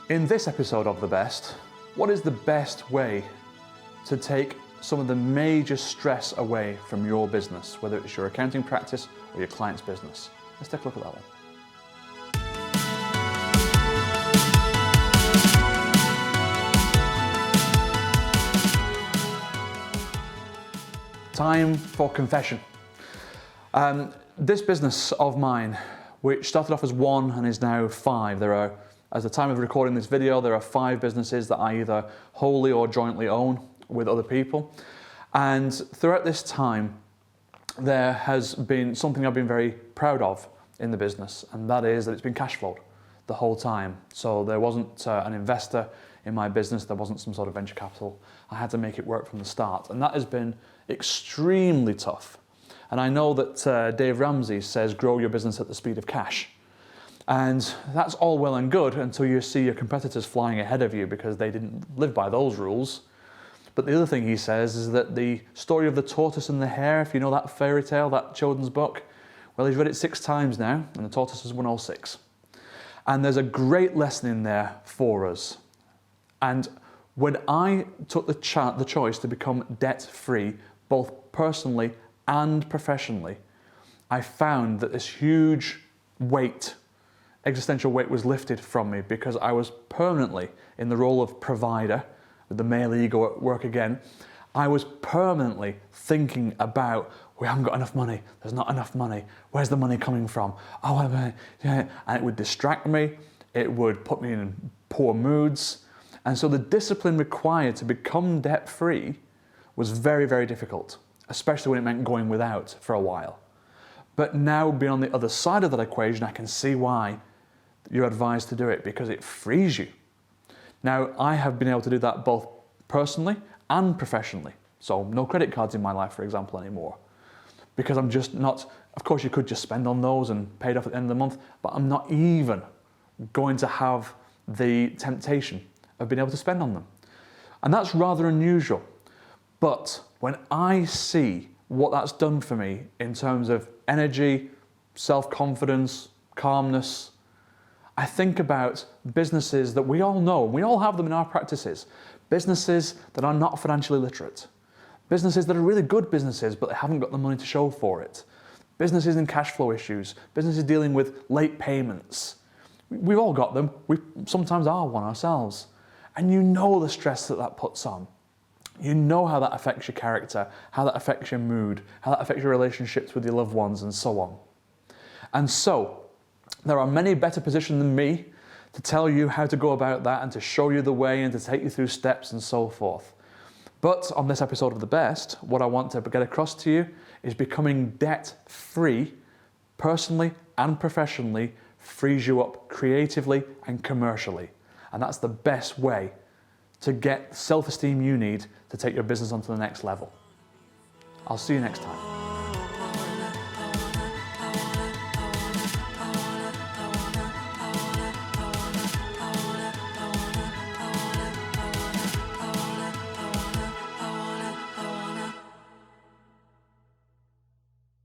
In this episode of The Best, what is the best way to take some of the major stress away from your business, whether it's your accounting practice or your client's business? Let's take a look at that one. Time for confession. This business of mine, which started off as one and is now 5, there are, as the time of recording this video, there are 5 businesses that I either wholly or jointly own with other people. And throughout this time, there has been something I've been very proud of in the business, and that is that it's been cash flowed the whole time. So there wasn't an investor in my business, there wasn't some sort of venture capital. I had to make it work from the start, and that has been extremely tough. And I know that Dave Ramsey says grow your business at the speed of cash. And that's all well and good until you see your competitors flying ahead of you because they didn't live by those rules. But the other thing he says is that the story of the tortoise and the hare, if you know that fairy tale, that children's book, well, he's read it 6 times now, and the tortoise has won all 6. And there's a great lesson in there for us. And when I took the choice to become debt-free, both personally and professionally, I found that this huge weight, existential weight, was lifted from me because I was permanently in the role of provider, with the male ego at work again. I was permanently thinking about, we haven't got enough money, there's not enough money, where's the money coming from? Oh, yeah. And it would distract me, it would put me in poor moods. And so the discipline required to become debt-free was very, very difficult, especially when it meant going without for a while. But now being on the other side of that equation, I can see why you're advised to do it, because it frees you. Now, I have been able to do that both personally and professionally. So no credit cards in my life, for example, anymore. Because I'm just not, of course you could just spend on those and pay it off at the end of the month, but I'm not even going to have the temptation of being able to spend on them. And that's rather unusual. But when I see what that's done for me in terms of energy, self-confidence, calmness, I think about businesses that we all know, we all have them in our practices, businesses that are not financially literate, businesses that are really good businesses but they haven't got the money to show for it, businesses in cash flow issues, businesses dealing with late payments. We've all got them, we sometimes are one ourselves. And you know the stress that that puts on. You know how that affects your character, how that affects your mood, how that affects your relationships with your loved ones and so on. And so, there are many better positioned than me to tell you how to go about that and to show you the way and to take you through steps and so forth. But on this episode of The Best, what I want to get across to you is becoming debt-free, personally and professionally, frees you up creatively and commercially. And that's the best way to get self-esteem you need to take your business onto the next level. I'll see you next time.